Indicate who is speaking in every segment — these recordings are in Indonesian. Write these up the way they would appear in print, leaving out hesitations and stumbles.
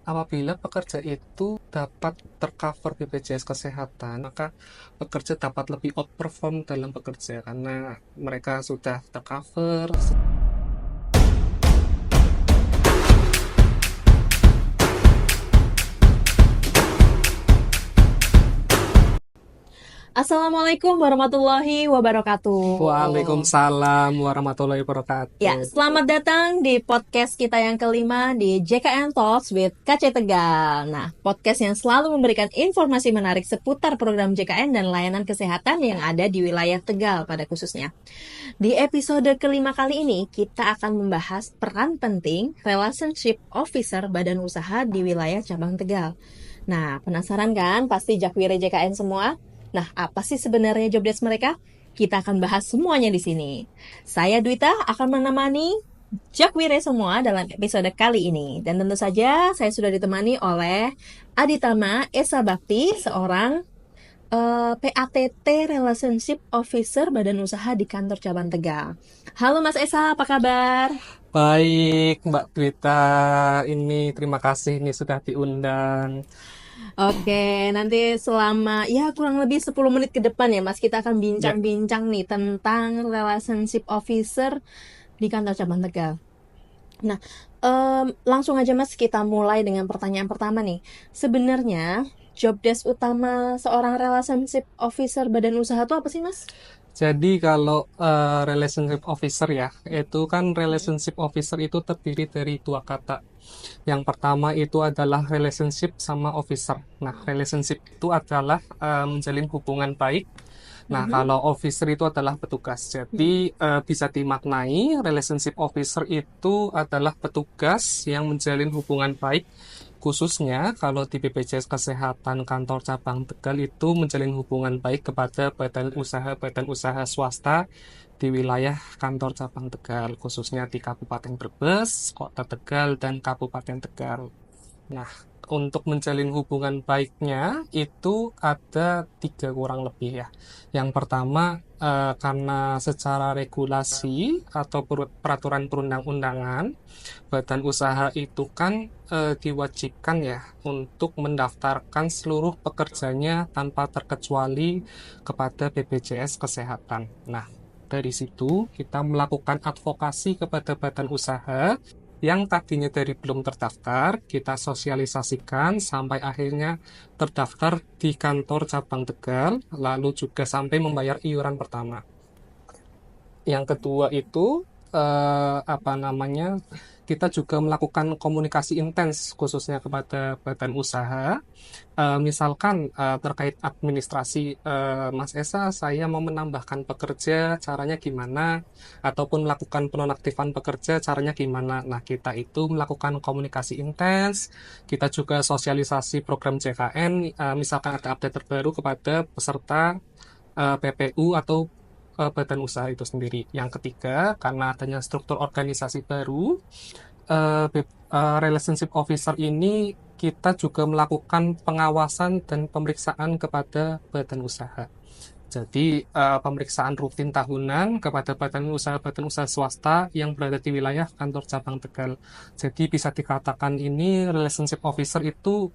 Speaker 1: apabila pekerja itu dapat tercover BPJS Kesehatan, maka pekerja dapat lebih outperform dalam bekerja karena mereka sudah tercover.
Speaker 2: Assalamualaikum warahmatullahi wabarakatuh.
Speaker 1: Waalaikumsalam warahmatullahi
Speaker 2: Ya,
Speaker 1: wabarakatuh.
Speaker 2: selamat datang di podcast kita yang kelima di JKN Talks with KC Tegal. Nah, podcast yang selalu memberikan informasi menarik seputar program JKN dan layanan kesehatan yang ada di wilayah Tegal pada khususnya. Di episode kelima kali ini, kita akan membahas peran penting Relationship Officer Badan Usaha di wilayah cabang Tegal. Nah, penasaran kan? Pasti Jakwire JKN semua? Nah, apa sih sebenarnya job desk mereka? Kita akan bahas semuanya di sini. Saya Dwita akan menemani Jakwire semua dalam episode kali ini. Dan tentu saja saya sudah ditemani oleh Aditama Esa Bakti, seorang PATT Relationship Officer Badan Usaha di kantor cabang Tegal. Halo Mas Esa, apa kabar?
Speaker 1: Baik, Mbak Dwita, ini terima kasih ini sudah diundang.
Speaker 2: Oke, nanti selama ya kurang lebih 10 menit ke depan ya Mas, kita akan
Speaker 1: Ya,
Speaker 2: bincang-bincang nih tentang relationship officer di kantor cabang Tegal. Nah, langsung aja Mas, kita mulai dengan pertanyaan pertama nih. Sebenarnya job desk utama seorang relationship officer badan usaha itu apa sih Mas?
Speaker 1: jadi kalau relationship officer ya, itu kan relationship officer itu terdiri dari dua kata. Yang pertama itu adalah relationship sama officer. Nah, relationship itu adalah menjalin hubungan baik. Nah,
Speaker 2: Mhm.
Speaker 1: kalau officer itu adalah petugas. Jadi, bisa dimaknai relationship officer itu adalah petugas yang menjalin hubungan baik. Khususnya kalau di BPJS Kesehatan kantor cabang Tegal itu menjalin hubungan baik kepada badan usaha swasta di wilayah kantor cabang Tegal, khususnya di Kabupaten Brebes, Kota Tegal, dan Kabupaten Tegal. Nah, untuk menjalin hubungan baiknya itu ada tiga kurang lebih ya. Yang pertama, karena secara regulasi atau peraturan perundang-undangan, badan usaha itu kan diwajibkan ya untuk mendaftarkan seluruh pekerjanya tanpa terkecuali kepada BPJS Kesehatan. Nah, dari situ kita melakukan advokasi kepada badan usaha yang tadinya dari belum terdaftar, kita sosialisasikan sampai akhirnya terdaftar di kantor cabang Tegal, lalu juga sampai membayar iuran pertama. Yang kedua itu apa namanya? Kita juga melakukan komunikasi intens khususnya kepada badan usaha. Misalkan terkait administrasi, Mas Esa, saya mau menambahkan pekerja, caranya gimana? Ataupun melakukan penonaktifan pekerja, caranya gimana? Nah, kita itu melakukan komunikasi intens. Kita juga sosialisasi program JKN, misalkan ada update terbaru kepada peserta PPU atau badan usaha itu sendiri. Yang ketiga, karena adanya struktur organisasi baru, relationship officer ini kita juga melakukan pengawasan dan pemeriksaan kepada badan usaha. Jadi, pemeriksaan rutin tahunan kepada badan usaha swasta yang berada di wilayah kantor cabang Tegal. Jadi bisa dikatakan ini relationship officer itu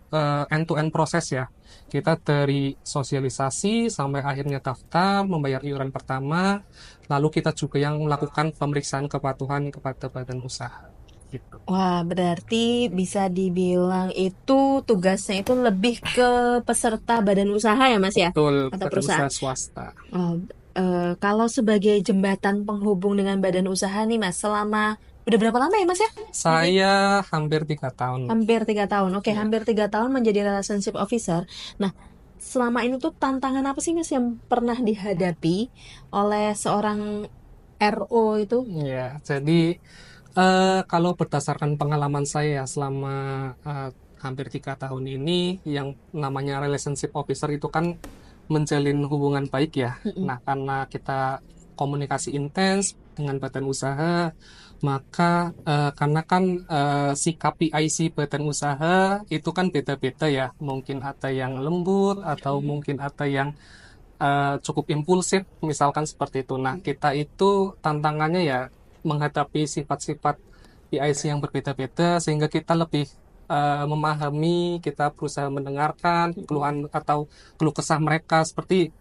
Speaker 1: end-to-end proses ya. Kita dari sosialisasi sampai akhirnya daftar, membayar iuran pertama, lalu kita juga yang melakukan pemeriksaan kepatuhan kepada badan usaha. Gitu.
Speaker 2: Wah, berarti bisa dibilang itu tugasnya itu lebih ke peserta badan usaha ya, Mas ya?
Speaker 1: Betul,
Speaker 2: Atau
Speaker 1: badan
Speaker 2: perusahaan.
Speaker 1: usaha swasta.
Speaker 2: Oh, kalau sebagai jembatan penghubung dengan badan usaha nih, Mas, selama udah berapa lama ya, Mas ya? Jadi
Speaker 1: Saya hampir 3 tahun.
Speaker 2: hampir 3 tahun. Oke,
Speaker 1: Ya.
Speaker 2: hampir 3 tahun menjadi relationship officer. Nah, selama ini tuh tantangan apa sih, Mas, yang pernah dihadapi oleh seorang RO itu?
Speaker 1: Ya, jadi kalau berdasarkan pengalaman saya selama hampir 3 tahun ini, yang namanya relationship officer itu kan menjalin hubungan baik ya.
Speaker 2: Mm-mm.
Speaker 1: Nah, karena kita komunikasi intens dengan badan usaha, maka karena kan sikap PIC badan usaha itu kan beda-beda ya. Mungkin ada yang lembut atau mungkin ada yang cukup impulsif, misalkan seperti itu. Nah, kita itu tantangannya ya menghadapi sifat-sifat PIC yang berbeda-beda, sehingga kita lebih memahami, kita berusaha mendengarkan keluhan atau keluh kesah mereka, seperti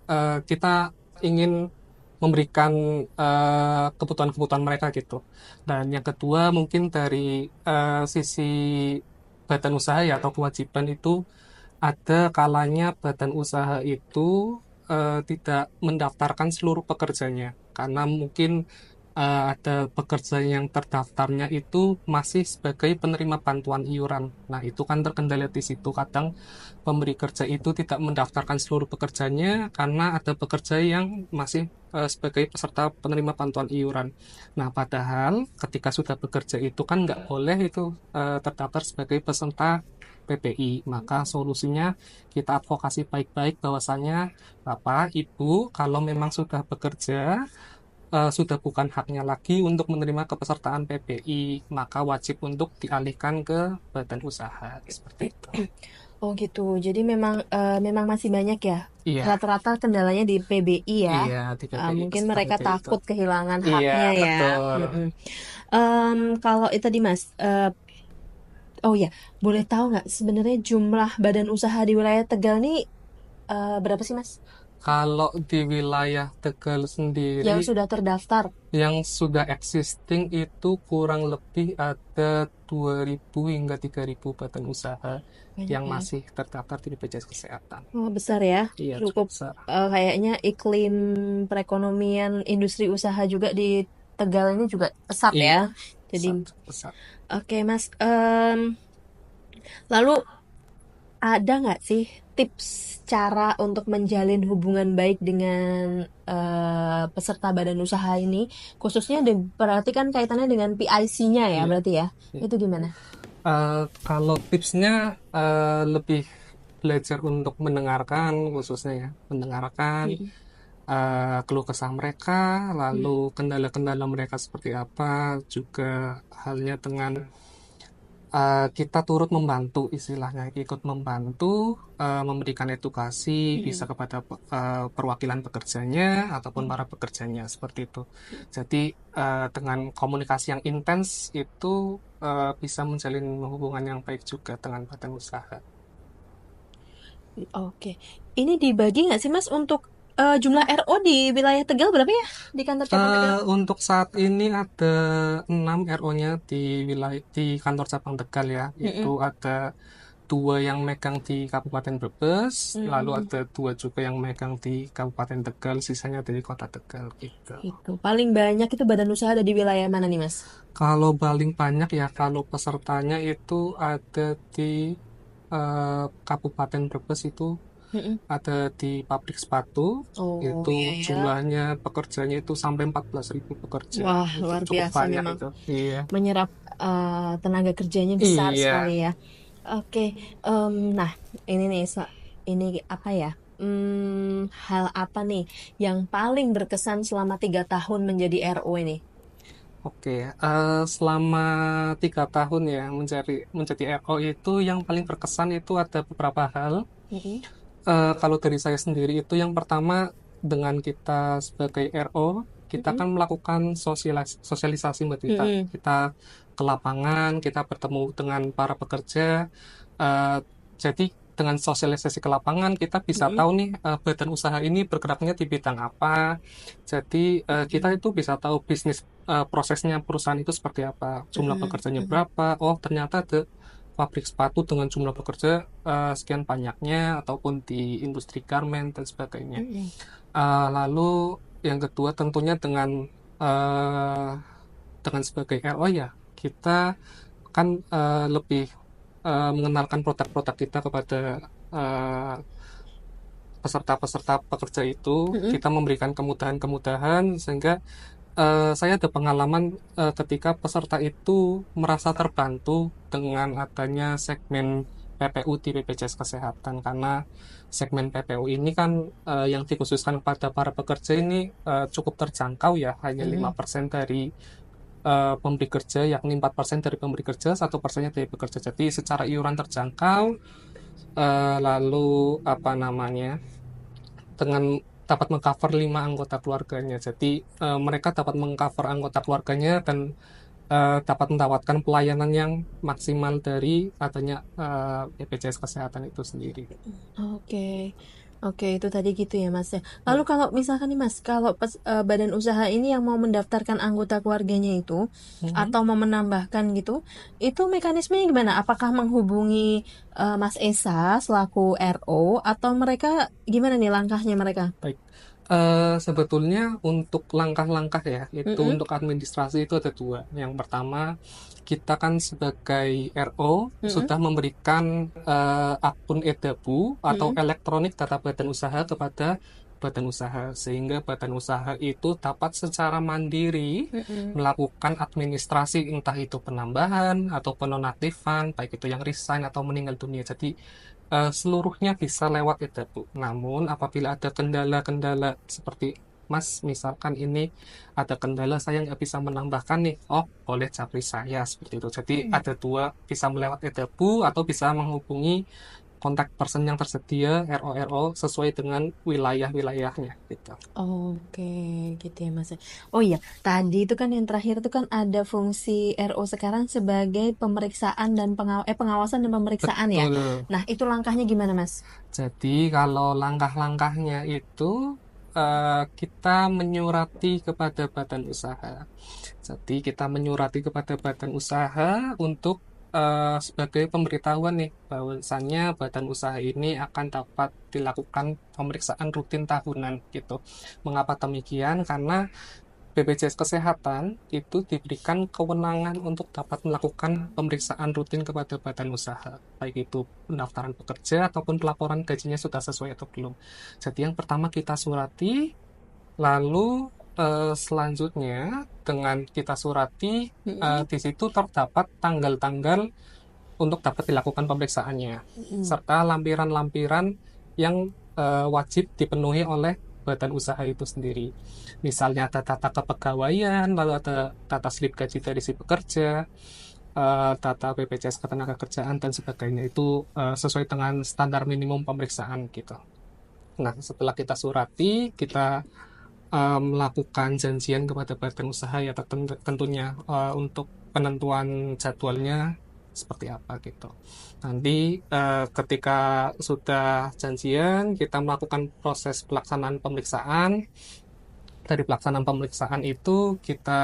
Speaker 1: kita ingin memberikan kebutuhan-kebutuhan mereka gitu. Dan yang kedua mungkin dari sisi badan usaha ya atau kewajiban itu, ada kalanya badan usaha itu tidak mendaftarkan seluruh pekerjanya karena mungkin ada pekerja yang terdaftarnya itu masih sebagai penerima bantuan iuran. Nah, itu kan terkendala di situ. Kadang pemberi kerja itu tidak mendaftarkan seluruh pekerjanya karena ada pekerja yang masih sebagai peserta penerima bantuan iuran. Nah, padahal ketika sudah bekerja itu kan nggak boleh itu terdaftar sebagai peserta PPI. Maka solusinya kita advokasi baik-baik bahwasanya Bapak, Ibu, kalau memang sudah bekerja, sudah bukan haknya lagi untuk menerima kepesertaan PPI, maka wajib untuk dialihkan ke badan usaha seperti itu.
Speaker 2: Oh gitu. Jadi memang masih banyak ya.
Speaker 1: Iya,
Speaker 2: Rata-rata kendalanya di PBI ya.
Speaker 1: iya di PPI
Speaker 2: Mungkin mereka
Speaker 1: seperti itu.
Speaker 2: takut kehilangan
Speaker 1: Iya,
Speaker 2: haknya ya.
Speaker 1: betul.
Speaker 2: Mm-mm. Kalau itu tadi Mas, oh ya, boleh tahu nggak sebenarnya jumlah badan usaha di wilayah Tegal nih berapa sih Mas?
Speaker 1: Kalau di wilayah Tegal
Speaker 2: Yang
Speaker 1: sendiri,
Speaker 2: sudah terdaftar?
Speaker 1: yang sudah existing itu kurang lebih ada 2.000 hingga 3.000 badan usaha
Speaker 2: Banyak
Speaker 1: yang
Speaker 2: ya.
Speaker 1: masih terdaftar di BPJS Kesehatan.
Speaker 2: Oh, besar ya.
Speaker 1: Iya, cukup
Speaker 2: Cukup
Speaker 1: besar.
Speaker 2: kayaknya iklim perekonomian industri usaha juga di Tegal ini juga pesat
Speaker 1: Iya,
Speaker 2: ya. Jadi,
Speaker 1: besar, cukup besar.
Speaker 2: oke Mas. Lalu ada nggak sih tips cara untuk menjalin hubungan baik dengan peserta badan usaha ini? Khususnya berarti kan kaitannya dengan PIC-nya ya,
Speaker 1: Iya.
Speaker 2: berarti ya.
Speaker 1: Iya.
Speaker 2: Itu gimana?
Speaker 1: Kalau tipsnya lebih belajar untuk mendengarkan, khususnya ya, mendengarkan
Speaker 2: Mm-mm.
Speaker 1: keluh kesah mereka, lalu kendala-kendala mereka seperti apa, juga halnya dengan kita turut membantu, istilahnya ikut membantu, memberikan edukasi bisa kepada perwakilan pekerjanya ataupun para pekerjanya seperti itu. Jadi dengan komunikasi yang intens itu bisa menjalin hubungan yang baik juga dengan badan usaha.
Speaker 2: Oke. Ini dibagi nggak sih Mas untuk jumlah RO di wilayah Tegal berapa ya? Di kantor cabang Tegal?
Speaker 1: Untuk saat ini ada 6 RO-nya di wilayah di kantor cabang Tegal ya. Itu
Speaker 2: Mm-mm.
Speaker 1: ada 2 yang megang di Kabupaten Brebes, lalu
Speaker 2: Mm-mm.
Speaker 1: ada 2 juga yang megang di Kabupaten Tegal, sisanya dari Kota Tegal gitu.
Speaker 2: Itu paling banyak itu badan usaha ada di wilayah mana nih Mas?
Speaker 1: Kalau paling banyak ya kalau pesertanya itu ada di Kabupaten Brebes itu
Speaker 2: Mm-mm.
Speaker 1: ada di pabrik sepatu,
Speaker 2: Oh
Speaker 1: itu
Speaker 2: iya ya.
Speaker 1: jumlahnya pekerjanya itu sampai 14.000 pekerja.
Speaker 2: Wah,
Speaker 1: Itu
Speaker 2: luar
Speaker 1: cukup
Speaker 2: biasa
Speaker 1: banyak
Speaker 2: memang.
Speaker 1: itu. Iya.
Speaker 2: Menyerap tenaga kerjanya besar
Speaker 1: Iya.
Speaker 2: sekali ya. Oke, nah ini nih, ini apa ya? Hal apa nih yang paling berkesan selama 3 tahun menjadi RO ini?
Speaker 1: Oke, selama 3 tahun ya menjadi RO itu yang paling berkesan itu ada beberapa hal.
Speaker 2: Mm-mm.
Speaker 1: Kalau dari saya sendiri itu yang pertama, dengan kita sebagai RO, kita
Speaker 2: Mm-mm.
Speaker 1: kan melakukan sosialisasi Mbak Tita.
Speaker 2: Mm-mm.
Speaker 1: Kita ke lapangan, kita bertemu dengan para pekerja. Eh, jadi dengan sosialisasi ke lapangan kita bisa
Speaker 2: Mm-mm.
Speaker 1: tahu nih badan usaha ini bergeraknya di bidang apa. Jadi kita itu bisa tahu bisnis prosesnya perusahaan itu seperti apa, jumlah
Speaker 2: Mm-mm.
Speaker 1: pekerjanya
Speaker 2: Mm-mm.
Speaker 1: berapa. Oh, ternyata ada pabrik sepatu dengan jumlah pekerja sekian banyaknya ataupun di industri garment dan sebagainya.
Speaker 2: Mm-mm.
Speaker 1: Lalu yang kedua tentunya eh, dengan sebagai RO ya kita kan lebih mengenalkan produk-produk kita kepada eh, peserta-peserta pekerja itu,
Speaker 2: Mm-mm.
Speaker 1: kita memberikan kemudahan-kemudahan sehingga saya ada pengalaman ketika peserta itu merasa terbantu dengan adanya segmen PPU di BPJS Kesehatan, karena segmen PPU ini kan yang dikhususkan pada para pekerja ini cukup terjangkau ya, hanya
Speaker 2: Mm-mm.
Speaker 1: 5% dari pemberi kerja, yakni 4% dari pemberi kerja, 1%-nya dari pekerja. Jadi secara iuran terjangkau, lalu apa namanya, dengan dapat mengcover 5 anggota keluarganya. Jadi mereka dapat mengcover anggota keluarganya dan dapat mendapatkan pelayanan yang maksimal dari adanya BPJS Kesehatan itu sendiri.
Speaker 2: Oke. Oke, itu tadi gitu ya Mas ya. Lalu kalau misalkan nih Mas, kalau badan usaha ini yang mau mendaftarkan anggota keluarganya itu
Speaker 1: Mhm.
Speaker 2: atau mau menambahkan gitu, itu mekanismenya gimana? Apakah menghubungi Mas Esa selaku RO atau mereka gimana nih langkahnya mereka?
Speaker 1: Baik. Sebetulnya untuk langkah-langkah ya, itu
Speaker 2: Mm-mm,
Speaker 1: untuk administrasi itu ada dua. Yang pertama, kita kan sebagai RO
Speaker 2: mm-mm,
Speaker 1: sudah memberikan akun eDabu atau
Speaker 2: mm-mm,
Speaker 1: elektronik data badan usaha kepada badan usaha, sehingga badan usaha itu dapat secara mandiri
Speaker 2: mm-mm.
Speaker 1: melakukan administrasi, entah itu penambahan atau penonaktifan, baik itu yang resign atau meninggal dunia. Jadi seluruhnya bisa lewat eDabu. Namun apabila ada kendala-kendala seperti Mas, misalkan ini ada kendala saya nggak bisa menambahkan nih, oh boleh japri saya seperti itu. Jadi ada dua, bisa melewat eDabu atau bisa menghubungi kontak person yang tersedia RO sesuai dengan wilayah-wilayahnya gitu.
Speaker 2: Oke, gitu ya Mas. Oh iya, tadi itu kan yang terakhir itu kan ada fungsi RO sekarang sebagai pemeriksaan dan pengawasan dan pemeriksaan ya.
Speaker 1: Betul.
Speaker 2: Nah, itu langkahnya gimana Mas?
Speaker 1: Jadi kalau langkah-langkahnya itu kita menyurati kepada badan usaha. Jadi kita menyurati kepada badan usaha untuk sebagai pemberitahuan nih bahwasannya badan usaha ini akan dapat dilakukan pemeriksaan rutin tahunan gitu. Mengapa demikian? Karena BPJS Kesehatan itu diberikan kewenangan untuk dapat melakukan pemeriksaan rutin kepada badan usaha, baik itu pendaftaran pekerja ataupun pelaporan gajinya sudah sesuai atau belum. Jadi yang pertama kita surati, lalu selanjutnya dengan kita surati,
Speaker 2: Mm-mm.
Speaker 1: di situ terdapat tanggal-tanggal untuk dapat dilakukan pemeriksaannya,
Speaker 2: Mm-mm.
Speaker 1: serta lampiran-lampiran yang wajib dipenuhi oleh badan usaha itu sendiri. Misalnya ada data kepegawaian, lalu ada data slip gaji dari si pekerja, data BPJS Ketenagakerjaan dan sebagainya. Itu sesuai dengan standar minimum pemeriksaan gitu. Nah, setelah kita surati, kita melakukan janjian kepada badan usaha ya tentunya untuk penentuan jadwalnya seperti apa gitu. Nanti ketika sudah janjian kita melakukan proses pelaksanaan pemeriksaan. Dari pelaksanaan pemeriksaan itu kita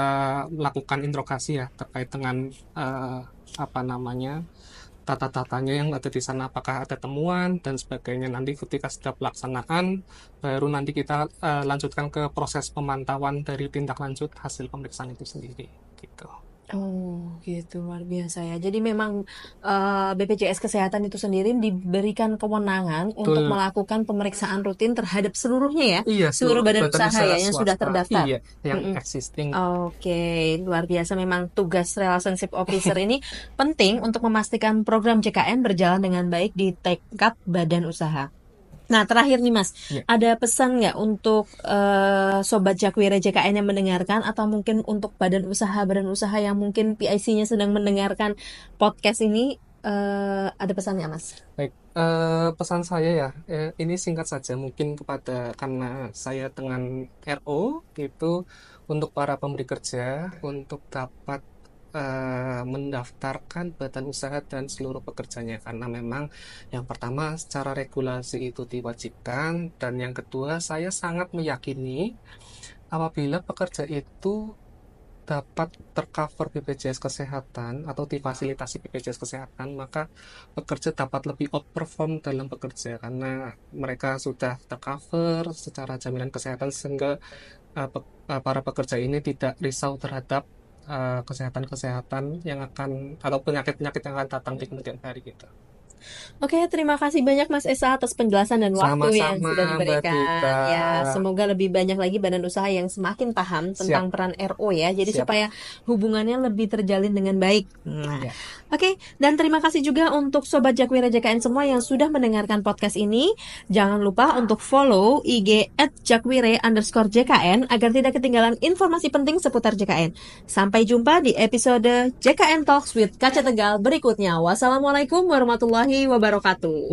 Speaker 1: melakukan interogasi ya terkait dengan eh, apa namanya tata-tatanya yang ada di sana, apakah ada temuan dan sebagainya. Nanti ketika sudah pelaksanaan baru nanti kita lanjutkan ke proses pemantauan dari tindak lanjut hasil pemeriksaan itu sendiri gitu.
Speaker 2: Oh, gitu luar biasa ya. Jadi memang BPJS Kesehatan itu sendiri diberikan kewenangan untuk
Speaker 1: Betul.
Speaker 2: melakukan pemeriksaan rutin terhadap seluruhnya ya,
Speaker 1: Iya,
Speaker 2: seluruh
Speaker 1: seluruh
Speaker 2: badan
Speaker 1: badan
Speaker 2: usaha
Speaker 1: usaha
Speaker 2: ya yang sudah
Speaker 1: swasta.
Speaker 2: terdaftar.
Speaker 1: Iya, yang
Speaker 2: Mm-mm.
Speaker 1: existing.
Speaker 2: Oke, luar biasa memang tugas relationship officer ini penting untuk memastikan program JKN berjalan dengan baik di tingkat badan usaha. Nah, terakhir nih Mas,
Speaker 1: Iya.
Speaker 2: ada pesan nggak untuk Sobat Jakwira JKN yang mendengarkan atau mungkin untuk badan usaha yang mungkin PIC-nya sedang mendengarkan podcast ini, ada pesan nggak Mas?
Speaker 1: Baik, pesan saya ya, ini singkat saja mungkin kepada karena saya dengan RO itu untuk para pemberi kerja untuk dapat mendaftarkan badan usaha dan seluruh pekerjanya karena memang yang pertama secara regulasi itu diwajibkan dan yang kedua saya sangat meyakini apabila pekerja itu dapat tercover BPJS Kesehatan atau difasilitasi BPJS Kesehatan, maka pekerja dapat lebih outperform dalam bekerja karena mereka sudah tercover secara jaminan kesehatan sehingga para pekerja ini tidak risau terhadap kesehatan-kesehatan yang akan atau penyakit-penyakit yang akan datang di kemudian hari gitu.
Speaker 2: Oke, terima kasih banyak Mas Esa atas penjelasan dan waktu yang
Speaker 1: Sama-sama
Speaker 2: sudah
Speaker 1: Mbak
Speaker 2: diberikan.
Speaker 1: Dita.
Speaker 2: Ya, semoga lebih banyak lagi badan usaha yang semakin paham
Speaker 1: Siap,
Speaker 2: tentang peran RO ya. Jadi
Speaker 1: siap.
Speaker 2: supaya hubungannya lebih terjalin dengan baik. Nah,
Speaker 1: Ya,
Speaker 2: oke, dan terima kasih juga untuk Sobat Jakwira JKN semua yang sudah mendengarkan podcast ini. Jangan lupa untuk follow IG @jakwire_JKN agar tidak ketinggalan informasi penting seputar JKN. Sampai jumpa di episode JKN Talks with Kaca Tegal berikutnya. Wassalamualaikum warahmatullahi wabarakatuh.